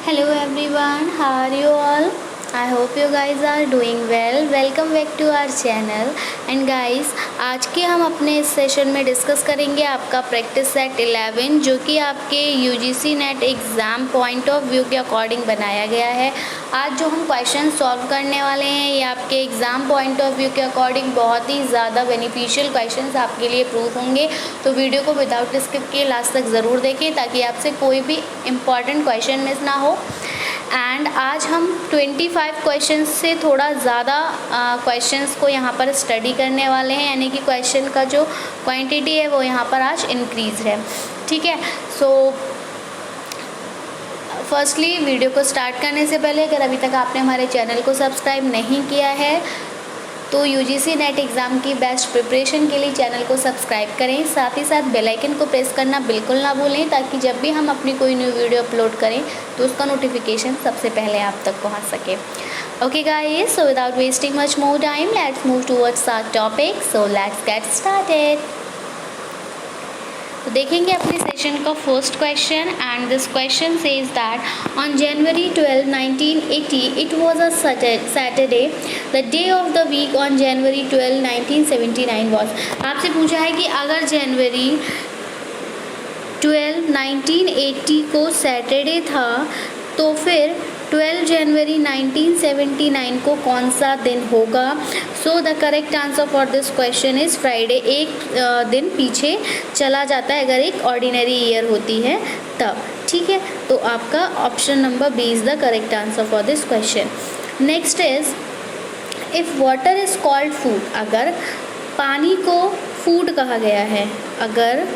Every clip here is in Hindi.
Hello everyone, how are you all? I hope you guys are doing well. Welcome back to our channel. And guys, आज के हम अपने इस सेशन में डिस्कस करेंगे आपका प्रैक्टिस सेट 11 जो कि आपके UGC net exam point of view के अकॉर्डिंग बनाया गया है। आज जो हम क्वेश्चन सॉल्व करने वाले हैं ये आपके एग्ज़ाम पॉइंट ऑफ व्यू के अकॉर्डिंग बहुत ही ज़्यादा बेनिफिशियल क्वेश्चंस आपके लिए प्रूव होंगे। तो वीडियो को विदाउट स्किप किए लास्ट तक ज़रूर देखें ताकि आपसे कोई भी इम्पॉर्टेंट क्वेश्चन मिस ना हो। एंड आज हम 25 क्वेश्चंस से थोड़ा ज़्यादा क्वेश्चंस को यहाँ पर स्टडी करने वाले हैं, यानी कि क्वेश्चन का जो क्वांटिटी है वो यहाँ पर आज इंक्रीज़ है। ठीक है, सो फर्स्टली वीडियो को स्टार्ट करने से पहले अगर अभी तक आपने हमारे चैनल को सब्सक्राइब नहीं किया है तो यूजीसी नेट एग्ज़ाम की बेस्ट प्रिपरेशन के लिए चैनल को सब्सक्राइब करें, साथ ही साथ बेल आइकन को प्रेस करना बिल्कुल ना भूलें ताकि जब भी हम अपनी कोई न्यू वीडियो अपलोड करें तो उसका नोटिफिकेशन सबसे पहले आप तक पहुंच सके। Okay guys, so without wasting much more time let's move towards our topic. So let's get started. तो देखेंगे अपने सेशन का first question and this question says that on January 12, 1980 it was a Saturday. The day of the week on January 12, 1979 was. आपसे पूछा है कि अगर जनवरी 12, 1980 को सैटरडे था तो फिर 12 जनवरी 1979 को कौन सा दिन होगा। सो the correct answer for this question is Friday. एक दिन पीछे चला जाता है अगर एक ऑर्डिनरी ईयर होती है तब। ठीक है, तो आपका option number B is the correct answer for this question. Next is if water is called food. अगर पानी को फूड कहा गया है, अगर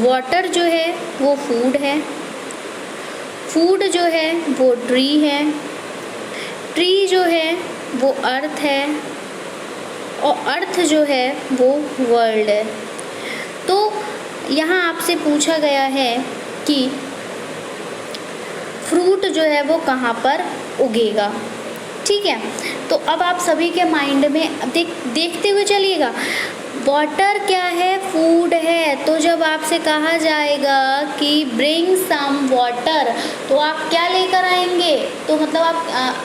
वाटर जो है वो फूड है, फूड जो है वो ट्री है, ट्री जो है वो अर्थ है और अर्थ जो है वो वर्ल्ड है। तो यहाँ आपसे पूछा गया है कि फ्रूट जो है वो कहाँ पर उगेगा। ठीक है, तो अब आप सभी के माइंड में देखते हुए चलिएगा। वाटर क्या है, फूड है। तो जब आपसे कहा जाएगा कि ब्रिंग सम वाटर तो आप क्या लेकर आएंगे। तो मतलब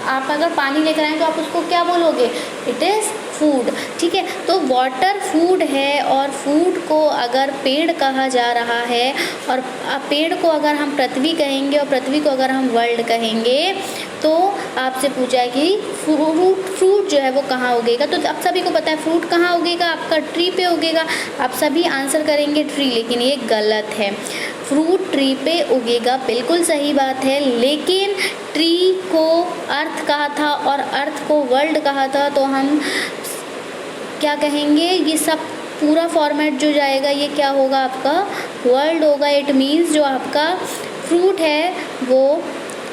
आप अगर पानी लेकर आएंगे तो आप उसको क्या बोलोगे, इट इज़ फूड। ठीक है, तो वाटर फूड है और फूड को अगर पेड़ कहा जा रहा है और पेड़ को अगर हम पृथ्वी कहेंगे और पृथ्वी को अगर हम वर्ल्ड कहेंगे तो आपसे पूछा है कि फ्रूट जो है वो कहाँ उगेगा। तो आप सभी को पता है फ्रूट कहाँ उगेगा, आपका ट्री पे उगेगा। आप सभी आंसर करेंगे ट्री, लेकिन ये गलत है। फ्रूट ट्री पे उगेगा, बिल्कुल सही बात है, लेकिन ट्री को अर्थ कहा था और अर्थ को वर्ल्ड कहा था। तो हम क्या कहेंगे, ये सब पूरा फॉर्मेट जो जाएगा ये क्या होगा, आपका वर्ल्ड होगा। इट मीन्स जो आपका फ्रूट है वो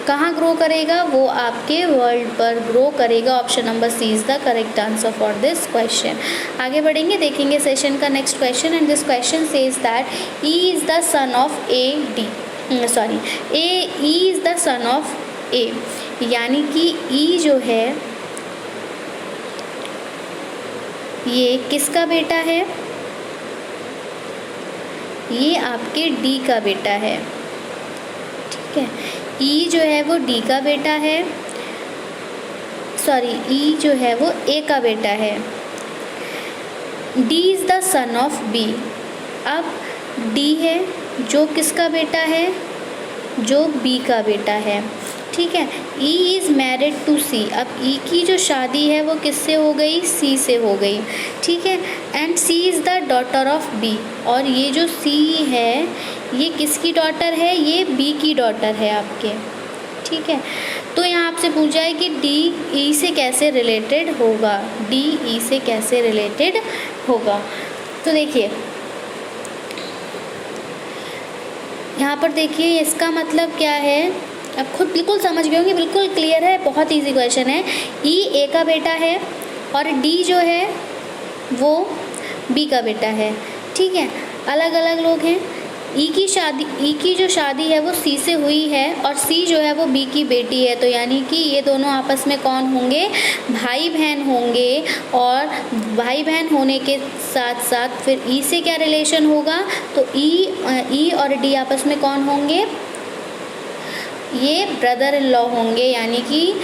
कहाँ ग्रो करेगा, वो आपके वर्ल्ड पर ग्रो करेगा। Option number C is the correct answer for this question. आगे बढ़ेंगे, देखेंगे सेशन का next question and this question says that e is the son of a is the son of a, यानी कि ई जो है ये किसका बेटा है, ये आपके डी का बेटा है। ठीक है, ई जो है वो डी का बेटा है, सॉरी ई जो है वो ए का बेटा है। D is the son of B. अब डी है जो किसका बेटा है, जो बी का बेटा है। ठीक है, ई इज़ मैरिड टू सी। अब ई की जो शादी है वो किससे हो गई, सी से हो गई। ठीक है, and C is the daughter of B. और ये जो सी है ये किसकी डॉटर है, ये बी की डॉटर है आपके। ठीक है, तो यहाँ आपसे पूछा है कि डी ई से कैसे रिलेटेड होगा, डी ई से कैसे रिलेटेड होगा। तो देखिए यहाँ पर देखिए इसका मतलब क्या है, आप खुद बिल्कुल समझ गए होंगे, बिल्कुल क्लियर है, बहुत इजी क्वेश्चन है। ई ए का बेटा है और डी जो है वो बी का बेटा है। ठीक है, अलग अलग लोग हैं। ई की जो शादी है वो सी से हुई है और सी जो है वो बी की बेटी है। तो यानी कि ये दोनों आपस में कौन होंगे, भाई बहन होंगे। और भाई बहन होने के साथ साथ फिर ई से क्या रिलेशन होगा, तो ई और डी आपस में कौन होंगे, ये ब्रदर इन लॉ होंगे, यानी कि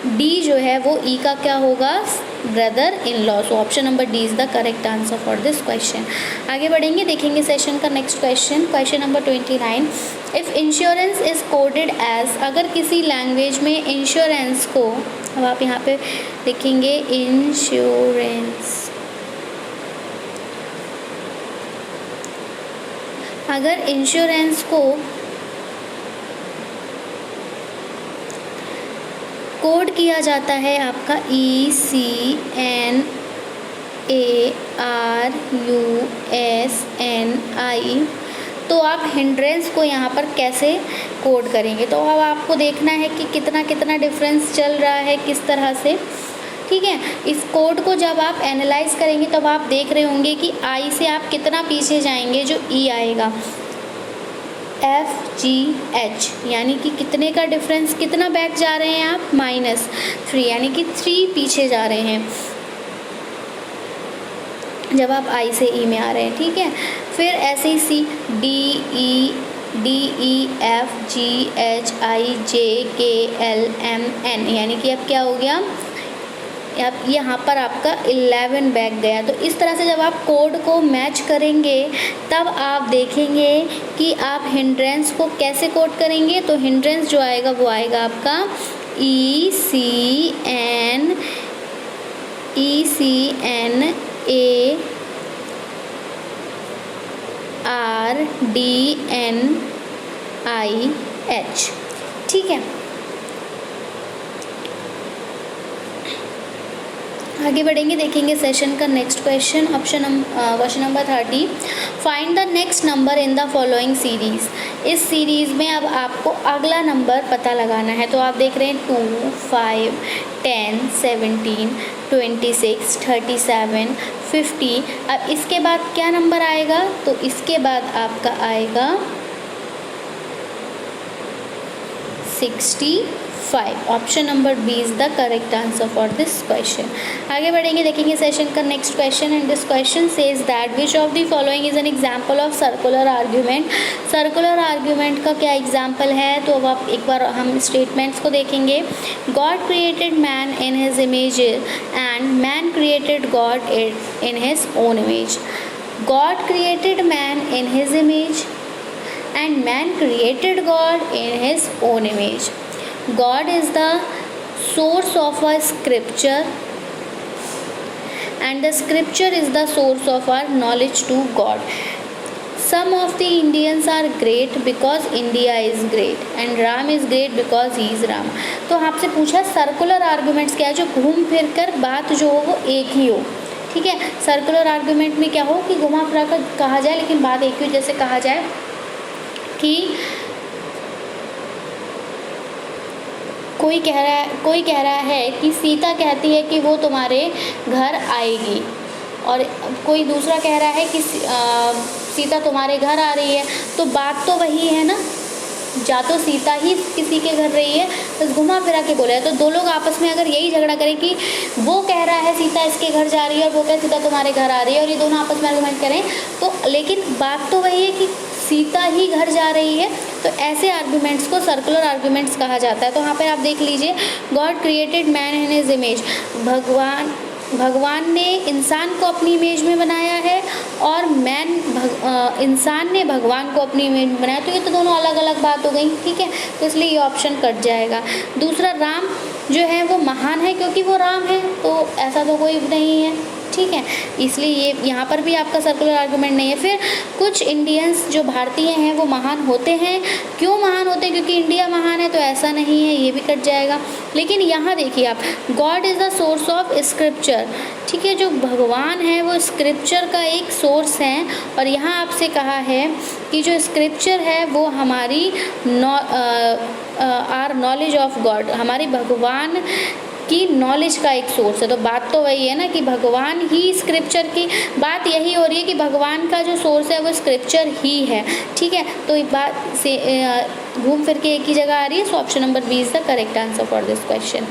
डी जो है वो ई का क्या होगा, brother in law. So option number D is the correct answer for this question. आगे बढ़ेंगे, देखेंगे सेशन का next question, question number 29। If insurance is coded as, अगर किसी लैंग्वेज में इंश्योरेंस को, अब आप यहाँ पे लिखेंगे इंश्योरेंस, अगर इंश्योरेंस को कोड किया जाता है आपका ECNARUSNI, तो आप हिंड्रेंस को यहाँ पर कैसे कोड करेंगे। तो अब आपको देखना है कि कितना कितना डिफरेंस चल रहा है, किस तरह से, ठीक है। इस कोड को जब आप एनालाइज करेंगे तब आप देख रहे होंगे कि आई से आप कितना पीछे जाएंगे, जो ई आएगा FGH, यानी कि कितने का डिफरेंस, कितना बैक जा रहे हैं आप, -3, यानी कि 3 पीछे जा रहे हैं जब आप आई से ई में आ रहे हैं, ठीक है। फिर ऐसे ही सी, DEFGHIJKLMN, यानी कि अब क्या हो गया, अब यहाँ पर आपका 11 बैक गया। तो इस तरह से जब आप कोड को मैच करेंगे तब आप देखेंगे कि आप हिंड्रेंस को कैसे कोड करेंगे। तो हिंड्रेंस जो आएगा वो आएगा आपका ECNARDNIH, ठीक है। आगे बढ़ेंगे, देखेंगे सेशन का next question, question number 30। Find the next number in the following series. इस सीरीज़ में अब आपको अगला नंबर पता लगाना है। तो आप देख रहे हैं 2, 5, 10, 17, 26, 37, 50। अब इसके बाद क्या नंबर आएगा, तो इसके बाद आपका आएगा 65। Option number B is the correct answer for this question. आगे बढ़ेंगे, देखेंगे सेशन का next question, and this question says that which of the following is an example of circular argument. Circular argument का क्या एग्जाम्पल है, तो अब आप एक बार हम स्टेटमेंट्स को देखेंगे। God created man in his image and man created God in his own image. God created man in his image and man created God in his own image. God is the source of a scripture and the scripture is the source of our knowledge to God. Some of the Indians are great because India is great and Ram is great because he is Ram. तो आपसे पूछा सर्कुलर आर्गूमेंट्स क्या है, जो घूम फिर कर बात जो हो वो एक ही हो, ठीक है। सर्कुलर आर्गूमेंट में क्या हो कि घुमा फिरा कर कहा जाए लेकिन बात एक ही, जैसे कहा जाए कि कोई कह रहा है कि सीता कहती है कि वो तुम्हारे घर आएगी, और कोई दूसरा कह रहा है कि सीता तुम्हारे घर आ रही है। तो बात तो वही है ना, जा तो सीता ही किसी के घर रही है, बस घुमा फिरा के बोला है। तो दो लोग आपस में अगर यही झगड़ा करें कि वो कह रहा है सीता इसके घर जा रही है और वो कह सीता तुम्हारे घर आ रही है, और ये दोनों आपस में आर्गुमेंट करें, तो लेकिन बात तो वही है कि सीता ही घर जा रही है, तो ऐसे आर्गुमेंट्स को सर्कुलर आर्गुमेंट्स कहा जाता है। तो यहाँ पर आप देख लीजिए, God created man in his image, भगवान ने इंसान को अपनी इमेज में बनाया है और इंसान ने भगवान को अपनी इमेज में बनाया। तो ये तो दोनों अलग अलग बात हो गई, ठीक है। तो इसलिए ये ऑप्शन कट जाएगा। दूसरा, राम जो है वो महान है क्योंकि वो राम है, तो ऐसा तो कोई नहीं है, ठीक है। इसलिए ये यहाँ पर भी आपका सर्कुलर आर्गुमेंट नहीं है। फिर कुछ इंडियंस जो भारतीय हैं वो महान होते हैं, क्यों महान होते हैं, क्योंकि इंडिया महान है, तो ऐसा नहीं है, ये भी कट जाएगा। लेकिन यहाँ देखिए आप, God is the source of scripture, ठीक है। जो भगवान है वो स्क्रिप्चर का एक सोर्स है, और यहाँ आपसे कहा है कि जो स्क्रिप्चर है वो हमारी आर नॉलेज ऑफ गॉड, हमारी भगवान की नॉलेज का एक सोर्स है। तो बात तो वही है ना कि भगवान ही स्क्रिप्चर की बात यही हो रही है कि भगवान का जो सोर्स है वो स्क्रिप्चर ही है, ठीक है। तो इस बात से घूम फिर के एक ही जगह आ रही है। So option number B is the correct answer for this question.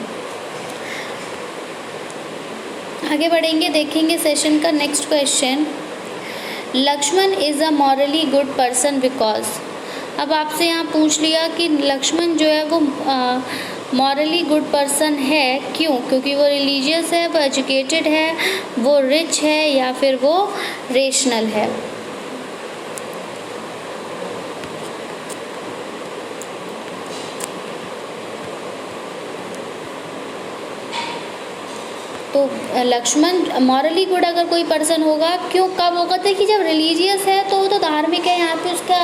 आगे बढ़ेंगे, देखेंगे सेशन का next question. Lakshman is a morally good person because. अब आपसे यहाँ पूछ लिया कि लक्ष्मण जो है वो मॉरली गुड पर्सन है, क्यों? क्योंकि वो रिलीजियस है, वो एजुकेटेड है, वो रिच है, या फिर वो रेशनल है। तो लक्ष्मण मॉरली गुड अगर कोई पर्सन होगा, क्यों, कब होगा? देखिए जब रिलीजियस है तो वो तो धार्मिक है, यहाँ पे उसका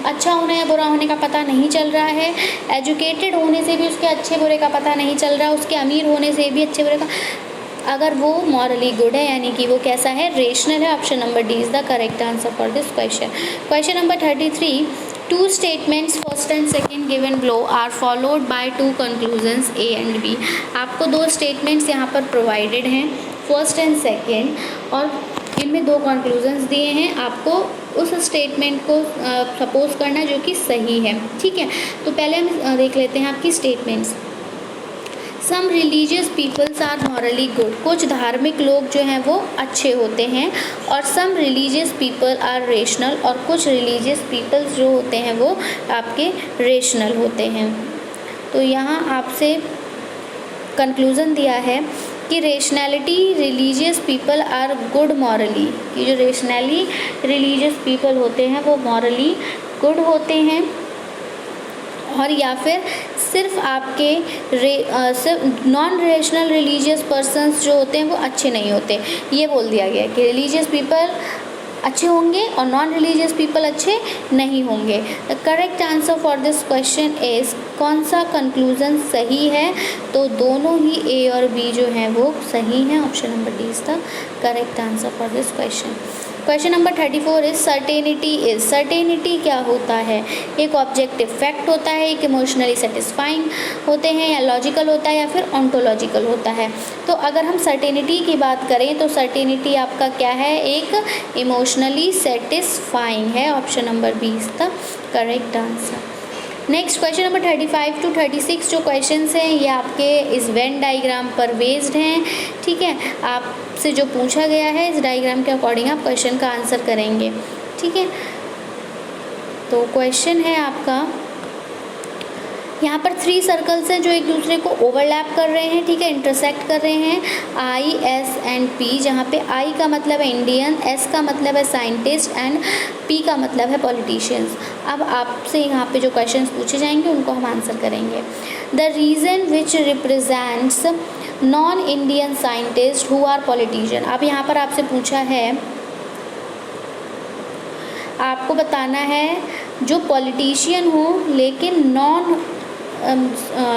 अच्छा होने या बुरा होने का पता नहीं चल रहा है। एजुकेटेड होने से भी उसके अच्छे बुरे का पता नहीं चल रहा है, उसके अमीर होने से भी अच्छे बुरे का, अगर वो मॉरली गुड है यानी कि वो कैसा है? रेशनल है। Option number D is the correct answer for this question. Question number 33, two statements first and second given below are followed by two conclusions A and B। आपको दो statements यहाँ पर provided हैं, फर्स्ट एंड सेकेंड, और इनमें दो conclusions दिए हैं। आपको उस स्टेटमेंट को सपोज करना जो कि सही है, ठीक है। तो पहले हम देख लेते हैं आपकी statements. Some religious peoples are morally good, कुछ धार्मिक लोग जो हैं वो अच्छे होते हैं, और some religious people are rational, और कुछ रिलीजियस पीपल्स जो होते हैं वो आपके रेशनल होते हैं। तो यहाँ आपसे कंक्लूज़न दिया है कि rationality religious people are good morally, कि जो रेशनली रिलीजियस पीपल होते हैं वो मॉरली गुड होते हैं, और या फिर सिर्फ आपके सिर्फ नॉन रेशनल रिलीजियस पर्सन्स जो होते हैं वो अच्छे नहीं होते। ये बोल दिया गया कि रिलीजियस पीपल अच्छे होंगे और नॉन रिलीजियस पीपल अच्छे नहीं होंगे। The correct answer for this question is, कौन सा कंक्लूज़न सही है? तो दोनों ही ए और बी जो हैं वो सही हैं। Option number D is the correct answer for this question. Question number 34 is certainty is, certainty क्या होता है? एक ऑब्जेक्टिव फैक्ट होता है, एक इमोशनली सेटिस्फाइंग होते हैं, या लॉजिकल होता है, या फिर ऑन्टोलॉजिकल होता है। तो अगर हम सर्टेनिटी की बात करें तो सर्टेनिटी आपका क्या है? एक इमोशनली सेटिस्फाइंग है। Option number B is the correct answer. Next question number 35 to 36 जो क्वेश्चंस हैं ये आपके इस वेन डायग्राम पर बेस्ड हैं, ठीक है। आपसे जो पूछा गया है इस डायग्राम के अकॉर्डिंग आप क्वेश्चन का आंसर करेंगे, ठीक है। तो क्वेश्चन है आपका, यहाँ पर 3 सर्कल्स हैं जो एक दूसरे को ओवरलैप कर रहे हैं, ठीक है, इंटरसेक्ट कर रहे हैं, आई, एस एंड पी, जहाँ पे आई का मतलब है इंडियन, एस का मतलब है साइंटिस्ट एंड पी का मतलब है पॉलिटिशियंस। अब आपसे यहाँ पे जो क्वेश्चंस पूछे जाएंगे उनको हम आंसर करेंगे। The reason which represents non Indian scientist who are politician. अब यहाँ पर आपसे पूछा है, आपको बताना है जो पॉलिटिशियन हो लेकिन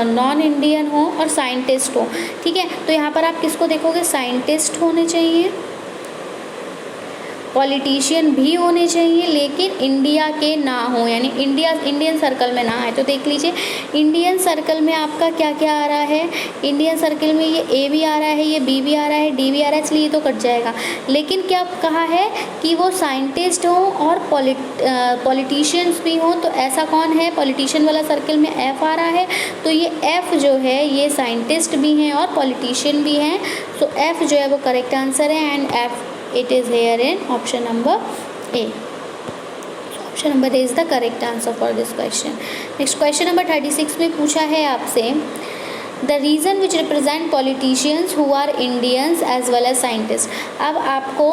नॉन इंडियन हो और साइंटिस्ट हो, ठीक है। तो यहाँ पर आप किसको देखोगे? साइंटिस्ट होने चाहिए, पॉलिटिशियन भी होने चाहिए, लेकिन इंडिया के ना हो, यानी इंडियन सर्कल में ना आए। तो देख लीजिए इंडियन सर्कल में आपका क्या क्या आ रहा है? इंडियन सर्कल में ये ए भी आ रहा है, ये बी भी आ रहा है, डी भी आ रहा है, इसलिए ये तो कट जाएगा। लेकिन क्या कहा है कि वो साइंटिस्ट हो और पॉलिटिशियंस भी हों, तो ऐसा कौन है? पॉलिटिशियन वाला सर्कल में एफ आ रहा है, तो ये एफ जो है ये साइंटिस्ट भी हैं और पॉलिटिशियन भी हैं। सो एफ जो है वो करेक्ट आंसर है, and F it is here in option number A. So option number A is the correct answer for this question. Next question number 36 में पूछा है आपसे, the reason which represent politicians who are Indians as well as scientists। अब आपको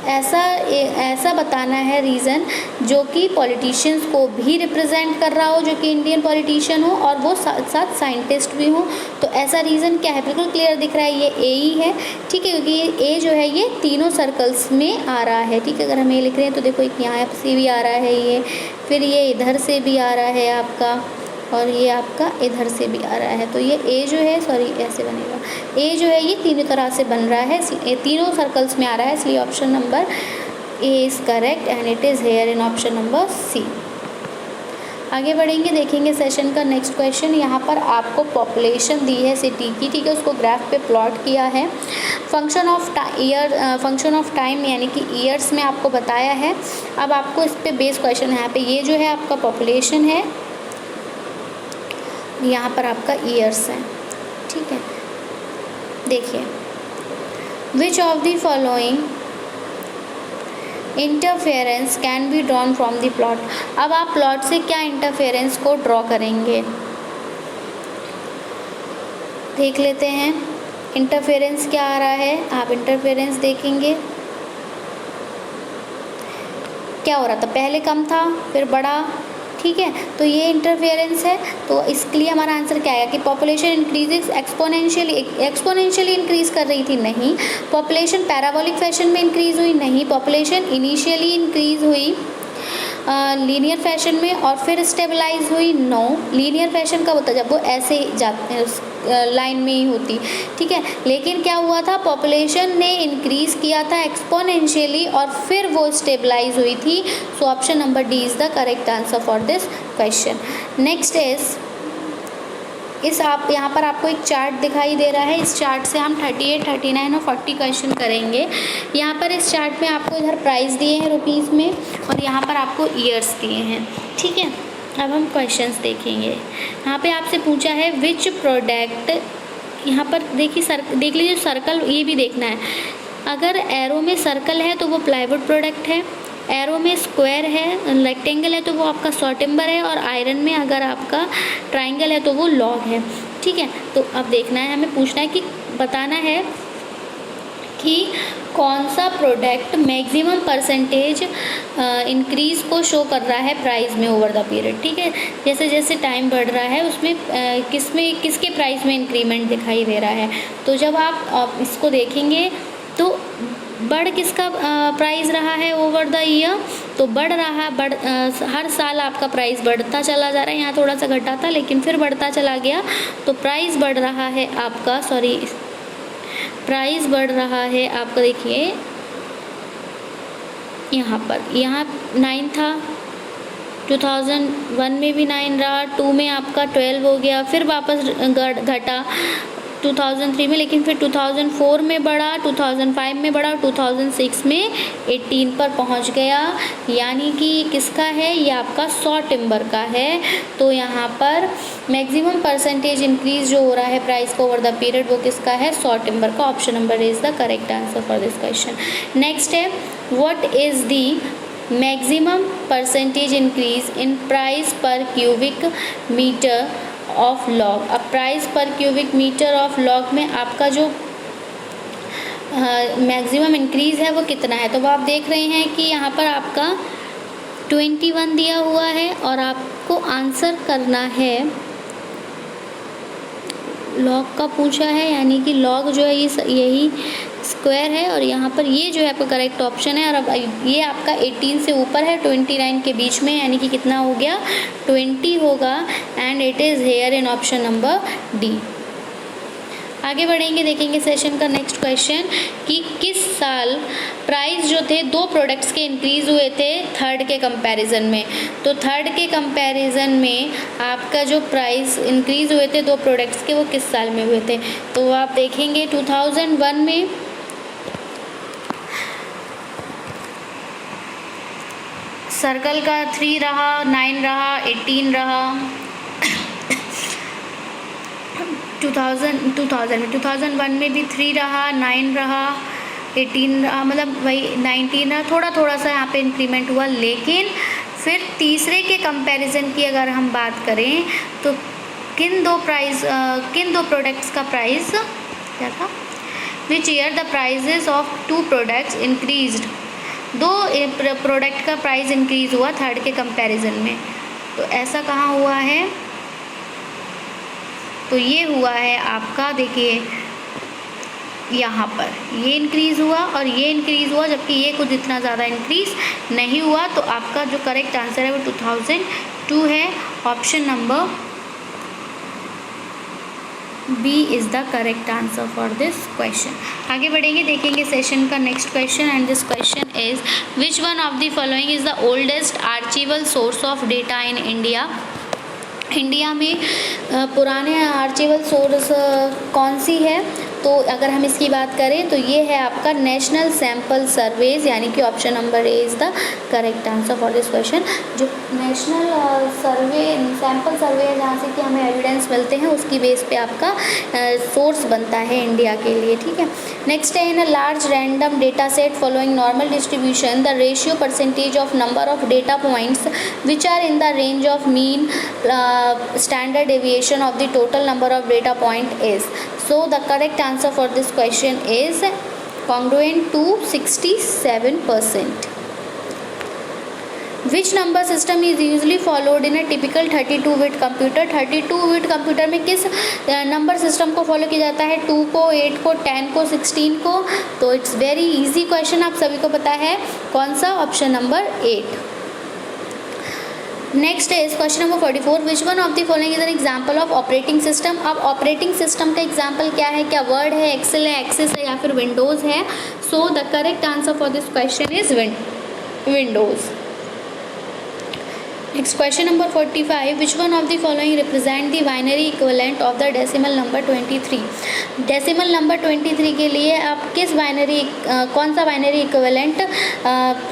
ऐसा बताना है रीज़न जो कि पॉलिटिशियंस को भी रिप्रेजेंट कर रहा हो, जो कि इंडियन पॉलिटिशियन हो और वो साथ साथ साइंटिस्ट भी हो। तो ऐसा रीज़न क्या है? बिल्कुल क्लियर दिख रहा है, ये ए ही है, ठीक है, क्योंकि ये ए जो है ये तीनों सर्कल्स में आ रहा है, ठीक है। अगर हम ये लिख रहे हैं तो देखो एक यहाँ से भी आ रहा है ये, फिर ये इधर से भी आ रहा है आपका, और ये आपका इधर से भी आ रहा है। तो ये ए जो है, सॉरी ऐसे बनेगा, ए जो है ये तीनों तरह से बन रहा है, ये तीनों सर्कल्स में आ रहा है, इसलिए option number A is correct and it is here in option number C. आगे बढ़ेंगे, देखेंगे सेशन का नेक्स्ट क्वेश्चन। यहाँ पर आपको पॉपुलेशन दी है सिटी की, ठीक है, उसको ग्राफ पे प्लॉट किया है। फंक्शन ऑफ टाइम यानी कि ईयर्स में आपको बताया है। अब आपको इस पर बेस क्वेश्चन है, यहाँ पे ये जो है आपका पॉपुलेशन है, यहाँ पर आपका ईयर्स है, ठीक है। देखिए, विच of the following interference can be drawn from the plot. अब आप प्लॉट से क्या इंटरफेरेंस को ड्रॉ करेंगे, देख लेते हैं। इंटरफेरेंस क्या आ रहा है, आप इंटरफेरेंस देखेंगे क्या हो रहा था, पहले कम था फिर बढ़ा, ठीक है। तो ये इंटरफेरेंस है। तो इसके लिए हमारा आंसर क्या आएगा कि पॉपुलेशन इंक्रीजेस एक्सपोनेंशियली इंक्रीज कर रही थी, नहीं। पॉपुलेशन पैराबोलिक फैशन में इंक्रीज हुई, नहीं। पॉपुलेशन इनिशियली इंक्रीज हुई लीनियर फैशन में और फिर स्टेबलाइज हुई, नो। लीनियर फैशन कब होता है, जब वो ऐसे जाते लाइन में ही होती, ठीक है। लेकिन क्या हुआ था, पॉपुलेशन ने इंक्रीज़ किया था एक्सपोनेंशियली और फिर वो स्टेबलाइज हुई थी। सो option number D is the correct answer for this question. Next is आप यहाँ पर आपको एक चार्ट दिखाई दे रहा है। इस चार्ट से हम 38, 39 और 40 क्वेश्चन करेंगे। यहाँ पर इस चार्ट में आपको इधर प्राइस दिए हैं रुपीज़ में और यहाँ पर आपको ईयर्स दिए हैं, ठीक है। अब हम क्वेश्चंस देखेंगे। यहाँ पे आपसे पूछा है विच प्रोडक्ट, यहाँ पर देखिए देख लीजिए सर्कल, ये भी देखना है। अगर एरो में सर्कल है तो वो प्लाईवुड प्रोडक्ट है, एरो में स्क्वायर है, रेक्टेंगल है तो वो आपका सॉ टिम्बर है, और आयरन में अगर आपका ट्राइंगल है तो वो लॉग है, ठीक है। तो अब देखना है, हमें पूछना है कि बताना है कि कौन सा प्रोडक्ट मैक्सिमम परसेंटेज इंक्रीज़ को शो कर रहा है प्राइस में ओवर द पीरियड, ठीक है। जैसे जैसे टाइम बढ़ रहा है उसमें किसके प्राइस में इंक्रीमेंट दिखाई दे रहा है। तो जब आप इसको देखेंगे तो बढ़ किसका प्राइस रहा है ओवर द ईयर, तो बढ़ रहा हर साल आपका प्राइस बढ़ता चला जा रहा है। यहाँ थोड़ा सा घटा था लेकिन फिर बढ़ता चला गया, तो प्राइस बढ़ रहा है आपका, प्राइस बढ़ रहा है आपका। देखिए यहाँ 9 था, 2001 में भी 9 रहा, 2 में आपका 12 हो गया, फिर वापस घटा 2003 में, लेकिन फिर 2004 में बढ़ा, 2005 में बढ़ा, 2006 में 18 पर पहुंच गया। यानी कि किसका है, ये आपका सॉ टिम्बर का है। तो यहाँ पर मैक्सिमम परसेंटेज इंक्रीज जो हो रहा है प्राइस को ओवर द पीरियड, वो किसका है, सॉ टिम्बर का। Option number is the correct answer for this question. Next है what is the maximum percentage increase in price per cubic metre of log. अब price per cubic metre of log में आपका जो मैक्सिमम इंक्रीज़ है वो कितना है। तो वो आप देख रहे हैं कि यहाँ पर आपका 21 दिया हुआ है और आपको आंसर करना है, लॉग का पूछा है, यानी कि लॉग जो है यही स्क्वायर है और यहाँ पर ये जो है आपका करेक्ट ऑप्शन है। और अब ये आपका 18 से ऊपर है, 29 के बीच में, यानी कि कितना हो गया, 20 होगा, and it is here in option number D. आगे बढ़ेंगे, देखेंगे सेशन का नेक्स्ट क्वेश्चन कि किस साल प्राइस जो थे 2 प्रोडक्ट्स के इंक्रीज़ हुए थे थर्ड के कंपैरिजन में। तो थर्ड के कंपैरिजन में आपका जो प्राइस इंक्रीज़ हुए थे 2 प्रोडक्ट्स के, वो किस साल में हुए थे। तो आप देखेंगे 2001 में सर्कल का 3 रहा, 9 रहा, 18 रहा। 2001 में भी 3 रहा, 9 रहा, 18 रहा, मतलब वही 19 रहा, थोड़ा सा यहाँ पे इंक्रीमेंट हुआ। लेकिन फिर तीसरे के कंपैरिजन की अगर हम बात करें तो किन दो प्रोडक्ट्स का प्राइस क्या था, which year the prices of 2 products increased. 2 product का प्राइस इंक्रीज हुआ थर्ड के कंपैरिजन में। तो ऐसा कहाँ हुआ है, तो ये हुआ है आपका, देखिए यहाँ पर ये इंक्रीज़ हुआ और ये इंक्रीज़ हुआ, जबकि ये कुछ इतना ज़्यादा इंक्रीज़ नहीं हुआ। तो आपका जो करेक्ट आंसर है वो 2002 है। Option number B is the correct answer for this question. आगे बढ़ेंगे, देखेंगे सेशन का next question, and this question is which one of the following is the oldest archival source of data in India. India में पुराने आर्चिवल सोर्स कौन सी है। तो अगर हम इसकी बात करें तो ये है आपका नेशनल सैम्पल सर्वेज, यानी कि option number A is the correct answer for this question. जो नेशनल सर्वे सैम्पल सर्वे है जहाँ से कि हमें एविडेंस मिलते हैं, उसकी बेस पे आपका सोर्स बनता है इंडिया के लिए, ठीक है। नेक्स्ट है, in a large random data set following normal distribution the ratio percentage of number of data points which are in the range of mean standard deviation of the total number of data point is. So the correct answer for this question is congruent to 67%. Which number system is usually followed in a typical 32-bit computer? 32-bit computer में किस नंबर सिस्टम को फॉलो किया जाता है? 2 को, 8 को, 10 को, 16 को? तो इट्स वेरी इजी क्वेश्चन, आप सभी को पता है कौन सा, option number 8। Next is question number 44, which one of the following is an example of operating system. अब ऑपरेटिंग सिस्टम का एग्जाम्पल क्या है? क्या वर्ड है, एक्सेल है, एक्सेस है, या फिर विंडोज़ है? सो the correct answer for this question is Windows. Next question number 45, which one of the following represent the binary equivalent of the decimal number 23। Decimal number 23 के लिए आप किस बाइनरी कौन सा बाइनरी इक्विवेलेंट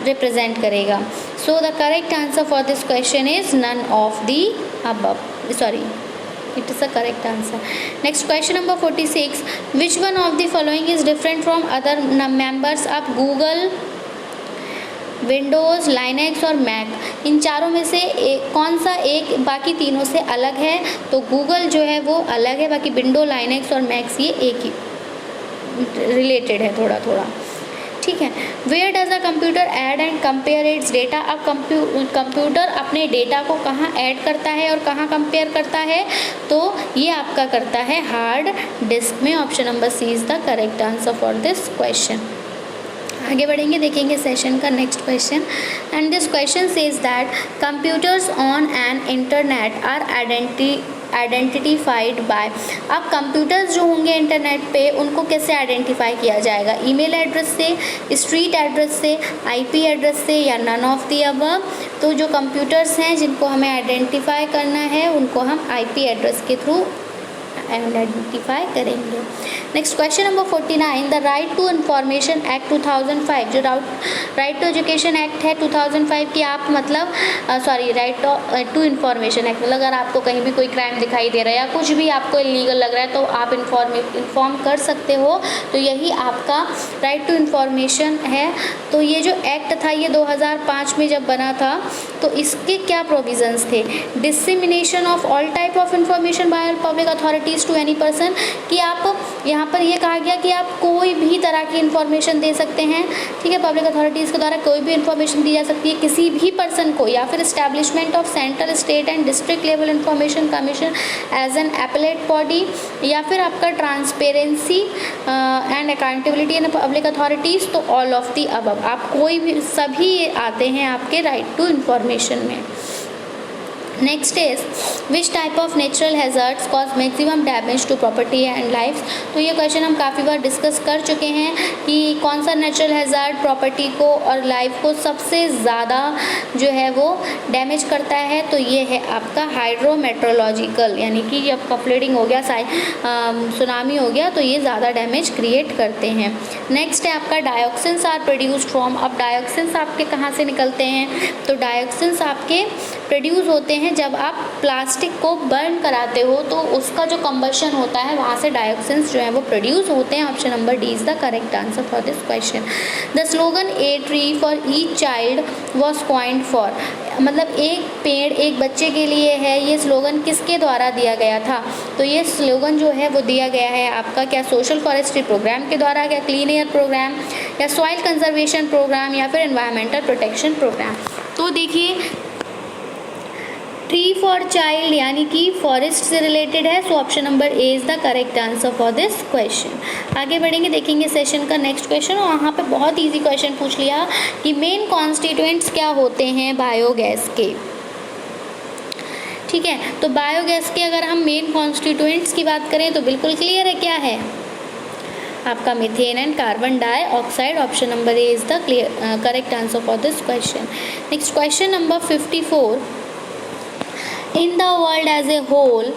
रिप्रेजेंट करेगा? So the correct answer for this question is none of the above, sorry it is the correct answer. Next question number 46, which one of the following is different from other members of Google, Windows, Linux और मैक? इन चारों में से कौन सा एक बाकी तीनों से अलग है? तो गूगल जो है वो अलग है, बाकी विंडो, लाइनेक्स और मैक्स ये एक ही रिलेटेड है थोड़ा थोड़ा, ठीक है। Where does a computer add and compare its data? अब कंप्यूटर अपने डेटा को कहाँ ऐड करता है और कहाँ कंपेयर करता है? तो ये आपका करता है हार्ड डिस्क में। Option number C is the correct answer for this question. आगे बढ़ेंगे, देखेंगे सेशन का next question, and this question says that computers on an internet are identified by. अब कंप्यूटर्स जो होंगे इंटरनेट पे उनको कैसे आइडेंटिफाई किया जाएगा? ईमेल एड्रेस से, स्ट्रीट एड्रेस से, आईपी एड्रेस से, या नन ऑफ द अबव? तो जो कंप्यूटर्स हैं जिनको हमें आइडेंटिफाई करना है उनको हम आईपी एड्रेस के थ्रू आइडेंटिफाई करेंगे। Next question number 49, the right to information act 2005, जो राइट टू एजुकेशन एक्ट है 2005 की, आप मतलब sorry right to information act, मतलब अगर आपको कहीं भी कोई क्राइम दिखाई दे रहा है या कुछ भी आपको इलीगल लग रहा है तो आप इन्फॉर्म कर सकते हो, तो यही आपका राइट टू इन्फॉर्मेशन है। तो ये जो एक्ट था ये 2005 में जब बना था, तो इसके क्या प्रोविजंस थे? Dissemination of all type of information by public authorities to any person, कि आप यहाँ पर ये कहा गया कि आप कोई भी तरह की इन्फॉर्मेशन दे सकते हैं, ठीक है। पब्लिक अथॉरिटीज़ के द्वारा कोई भी इन्फॉर्मेशन दी जा सकती है किसी भी पर्सन को, या फिर establishment of central, state and district level information commission as an appellate body, या फिर आपका transparency and accountability in public authorities. तो ऑल ऑफ दी अबव, आप कोई भी, सभी आते हैं आपके राइट टू इन्फॉर्मेशन में। Next is which type of natural hazards cause maximum damage to property and life. तो ये क्वेश्चन हम काफ़ी बार डिस्कस कर चुके हैं कि कौन सा नेचुरल हैज़ार्ड प्रॉपर्टी को और लाइफ को सबसे ज़्यादा जो है वो डैमेज करता है। तो ये है आपका हाइड्रोमेट्रोलॉजिकल, यानी कि जब फ्लडिंग हो गया, सुनामी हो गया, तो ये ज़्यादा डैमेज क्रिएट करते हैं। नेक्स्ट है आपका डायोक्सिन्स आर प्रोड्यूस्ड फ्रॉम। अब डायोक्सिन्स आपके कहाँ से निकलते हैं? तो डायोक्सिन्स आपके प्रोड्यूस होते हैं जब आप प्लास्टिक को बर्न कराते हो, तो उसका जो कंबशन होता है वहाँ से डायोक्सिन्स जो है वो प्रोड्यूस होते हैं। Option number D is the correct answer for this question. The slogan a tree for each child was coined for, मतलब एक पेड़ एक बच्चे के लिए है, ये स्लोगन किसके द्वारा दिया गया था? तो ये स्लोगन जो है वो दिया गया है आपका क्या सोशल फॉरेस्ट्री प्रोग्राम के द्वारा, क्या क्लीन एयर प्रोग्राम, या सॉइल कंजर्वेशन प्रोग्राम, या फिर एनवायरमेंटल प्रोटेक्शन प्रोग्राम। तो देखिए ट्री फॉर चाइल्ड यानी कि फॉरेस्ट से रिलेटेड है, so option number A is the correct answer for this question. आगे बढ़ेंगे, देखेंगे सेशन का नेक्स्ट क्वेश्चन, और वहाँ पे बहुत इजी क्वेश्चन पूछ लिया कि मेन कॉन्स्टिट्यूएंट्स क्या होते हैं बायोगैस के, ठीक है। तो बायोगैस के अगर हम मेन कॉन्स्टिट्यूएंट्स की बात करें तो बिल्कुल क्लियर है, क्या है आपका methane and carbon dioxide. Option number A is the correct answer for this question. Next question number 54, in the world as a whole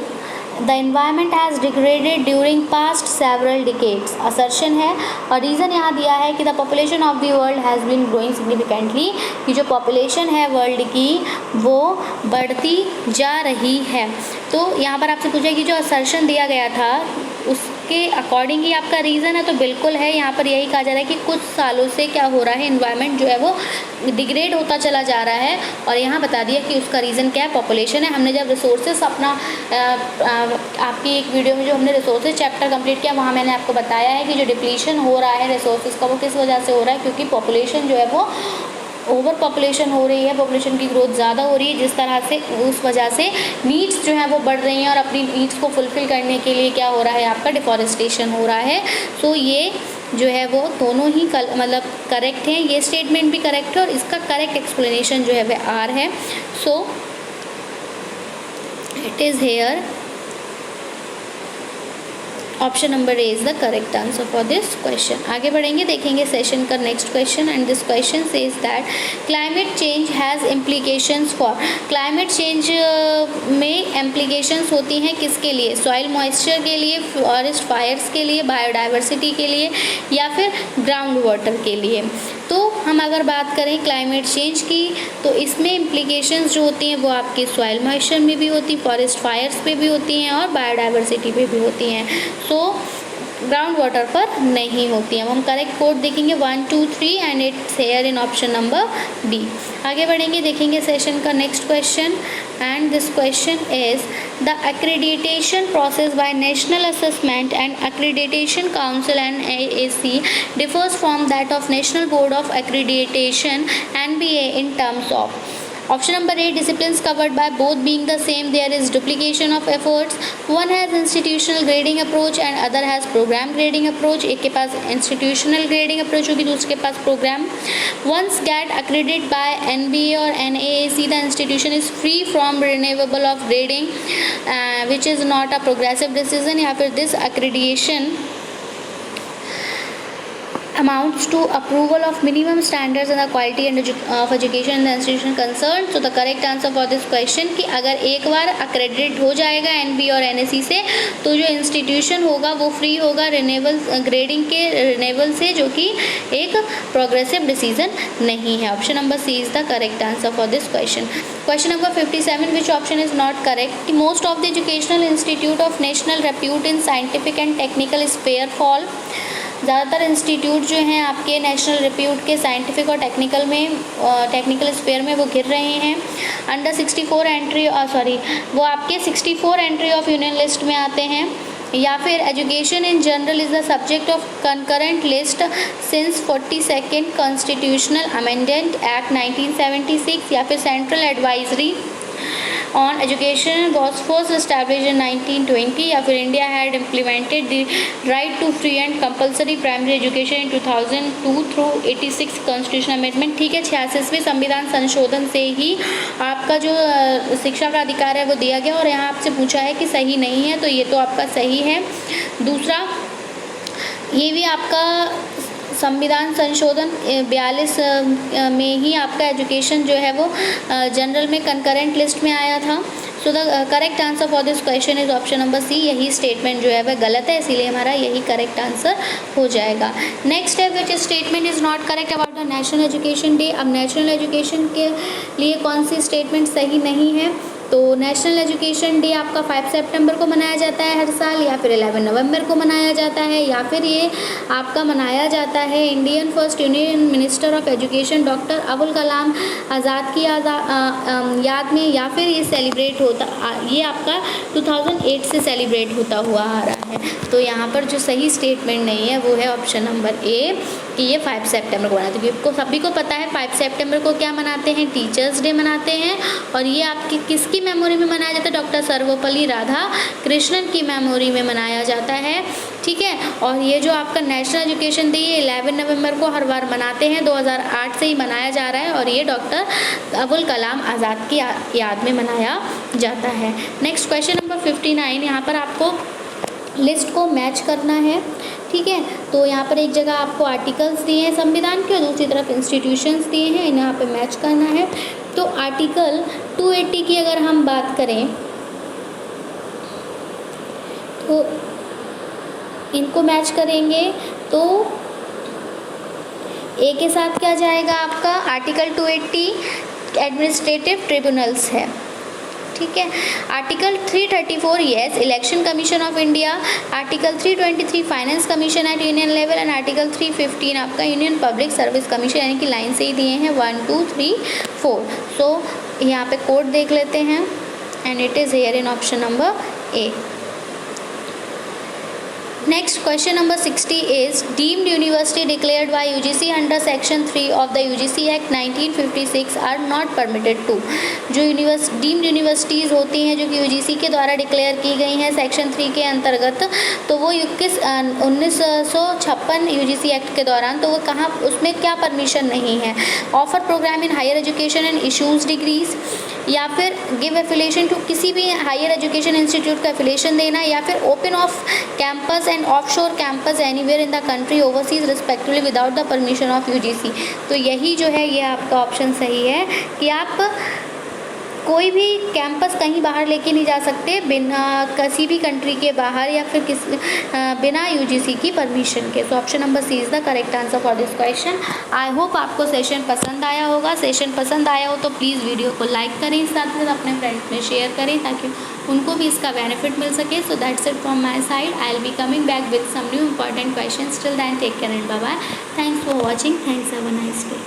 the environment has degraded during past several decades, assertion है। और रीज़न यहाँ दिया है कि the population of the world has been growing significantly, कि जो पॉपुलेशन है वर्ल्ड की वो बढ़ती जा रही है। तो यहाँ पर आपसे पूछा कि जो असर्शन दिया गया था उसके अकॉर्डिंग ही आपका रीज़न है, तो बिल्कुल है। यहाँ पर यही कहा जा रहा है कि कुछ सालों से क्या हो रहा है, इन्वायरमेंट जो है वो डिग्रेड होता चला जा रहा है। और यहाँ बता दिया कि उसका रीज़न क्या है, पॉपुलेशन है। हमने जब रिसोर्सेज अपना आपकी एक वीडियो में जो हमने रिसोर्सेज चैप्टर कंप्लीट किया, वहाँ मैंने आपको बताया है कि जो डिप्लीशन हो रहा है रिसोर्सेज का वो किस वजह से हो रहा है, क्योंकि पॉपुलेशन जो है वो ओवर पॉपुलेशन हो रही है, पॉपुलेशन की ग्रोथ ज़्यादा हो रही है, जिस तरह से उस वजह से नीड्स जो हैं वो बढ़ रही हैं और अपनी नीड्स को फुलफ़िल करने के लिए क्या हो रहा है, आपका डिफॉरेस्टेशन हो रहा है। सो ये जो है वो दोनों ही मतलब करेक्ट हैं, ये स्टेटमेंट भी करेक्ट है और इसका करेक्ट एक्सप्लेनेशन जो है वह आर है। So it is hair option number A is the correct answer for this question. आगे बढ़ेंगे, देखेंगे सेशन का next question and this question says that climate change has implications for, climate change में इम्प्लीकेशंस होती हैं किसके लिए, सॉइल मॉइस्चर के लिए, फॉरेस्ट फायर्स के लिए, बायोडाइवर्सिटी के लिए या फिर ग्राउंड वाटर के लिए। तो हम अगर बात करें क्लाइमेट चेंज की तो इसमें इम्प्लीकेशंस जो होती हैं वो आपके सॉइल मॉइस्चर में भी होती, फॉरेस्ट फायर्स पे भी होती हैं और बायोडाइवर्सिटी पे भी होती हैं। सो ग्राउंड वाटर पर नहीं होती हैं। हम करेक्ट कोड देखेंगे 1 2 3 and it's hair in option number D. आगे बढ़ेंगे, देखेंगे सेशन का next question and this question is the accreditation process by National Assessment and Accreditation Council NAAC differs from that of National Board of Accreditation NBA in terms of option number A, disciplines covered by both being the same, there is duplication of efforts, one has institutional grading approach and other has program grading approach, एक के पास institutional grading approach होगी, दूसरे के पास program। Once get accredited by NBA or NAAC, the institution is free from renewable of grading which is not a progressive decision, या फिर this accreditation amounts to approval of minimum standards and the quality and of education in the institution concerned। So the correct answer for this question कि अगर एक बार accredited हो जाएगा NB और NAC से तो जो इंस्टीट्यूशन होगा वो फ्री होगा रिन्यूएबल ग्रेडिंग के रिन्यूएबल से, जो कि एक प्रोग्रेसिव डिसीजन नहीं है। Option number C is the correct answer for this question. Question number 57, which option is not correct. Most of the educational institute of national repute in scientific and technical sphere fall, ज़्यादातर इंस्टीट्यूट जो हैं आपके नेशनल रिप्यूट के साइंटिफिक और टेक्निकल स्फीयर में वो घिर रहे हैं। अंडर 64 एंट्री वो आपके 64 एंट्री ऑफ यूनियन लिस्ट में आते हैं, या फिर education in general is the subject of concurrent list since 42nd constitutional amendment act 1976, या फिर central advisory on education was first established in 1920, या फिर India had implemented the right to free and compulsory primary education in 2002 through 86 constitution amendment. ठीक है, 86वें संविधान संशोधन से ही आपका जो शिक्षा का अधिकार है वो दिया गया, और यहाँ आपसे पूछा है कि सही नहीं है, तो ये तो आपका सही है। दूसरा, ये भी आपका संविधान संशोधन 42 में ही आपका एजुकेशन जो है वो जनरल में कंकरेंट लिस्ट में आया था। So the correct answer for this question is option number C. यही स्टेटमेंट जो है वह गलत है, इसीलिए हमारा यही करेक्ट आंसर हो जाएगा। नेक्स्ट है which statement is not correct about the national education day. अब नेशनल एजुकेशन के लिए कौन सी स्टेटमेंट सही नहीं है, तो नेशनल एजुकेशन डे आपका 5 सितंबर को मनाया जाता है हर साल, या फिर 11 नवंबर को मनाया जाता है, या फिर ये आपका मनाया जाता है Indian first union minister of education doctor Abul Kalam Azad की याद में, या फिर ये सेलिब्रेट ये आपका 2008 से सेलिब्रेट होता हुआ आ रहा है। तो यहाँ पर जो सही स्टेटमेंट नहीं है वो है ऑप्शन नंबर ए कि ये 5 सितंबर को मनाते हैं। क्योंकि सभी को पता है 5 सितंबर को क्या मनाते हैं, टीचर्स डे मनाते हैं, और ये आपकी किसकी मेमोरी में मनाया जाता है, डॉक्टर सर्वपल्ली राधाकृष्णन की मेमोरी में मनाया जाता है। ठीक है, और ये जो आपका नेशनल एजुकेशन डे ये 11 नवंबर को हर बार मनाते हैं, 2008 से ही मनाया जा रहा है, और ये डॉक्टर अबुल कलाम आज़ाद की याद में मनाया जाता है। नेक्स्ट क्वेश्चन नंबर 59, यहाँ पर आपको लिस्ट को मैच करना है। ठीक है, तो यहाँ पर एक जगह आपको आर्टिकल्स दिए हैं संविधान के और दूसरी तरफ इंस्टीट्यूशंस दिए हैं, इन्हें यहाँ पे मैच करना है। तो आर्टिकल 280 की अगर हम बात करें तो इनको मैच करेंगे तो ए के साथ क्या जाएगा आपका, आर्टिकल 280 एडमिनिस्ट्रेटिव ट्रिब्यूनल्स है, ठीक है। Article 334 yes election commission of India, article 323 finance commission at union level and article 315 आपका यूनियन पब्लिक सर्विस कमीशन, यानी कि लाइन से ही दिए हैं 1 2 3 4। सो यहाँ पे कोड देख लेते हैं and it is here in option number A. Next question number 60 is deemed university declared by UGC under section 3 of the UGC Act 1956 are not permitted to। जो डीम्ड यूनिवर्सिटीज़ होती हैं जो कि UGC के द्वारा डिक्लेयर की गई हैं सेक्शन 3 के अंतर्गत, तो वो 1956 UGC एक्ट के दौरान, तो वो कहाँ, उसमें क्या परमिशन नहीं है, offer program in higher education and issues degrees, या फिर गिव एफिलेशन टू किसी भी हायर एजुकेशन इंस्टीट्यूट का एफिलेशन देना, या फिर open of campus and offshore campus anywhere in the country overseas respectively without the permission of UGC। तो यही जो है ये आपका ऑप्शन सही है कि आप कोई भी कैंपस कहीं बाहर लेके नहीं जा सकते बिना किसी भी कंट्री के बाहर, या फिर बिना UGC की परमिशन के। So option number C is the correct answer for this question. I hope आपको सेशन पसंद आया होगा। सेशन पसंद आया हो तो प्लीज़ वीडियो को लाइक करें, साथ ही साथ अपने फ्रेंड्स में शेयर करें ताकि उनको भी इसका बेनिफिट मिल सके। So that's it from my side. I will be coming back with some new important questions. Till then take care and bye bye. Thanks for watching. Thanks, have a nice day.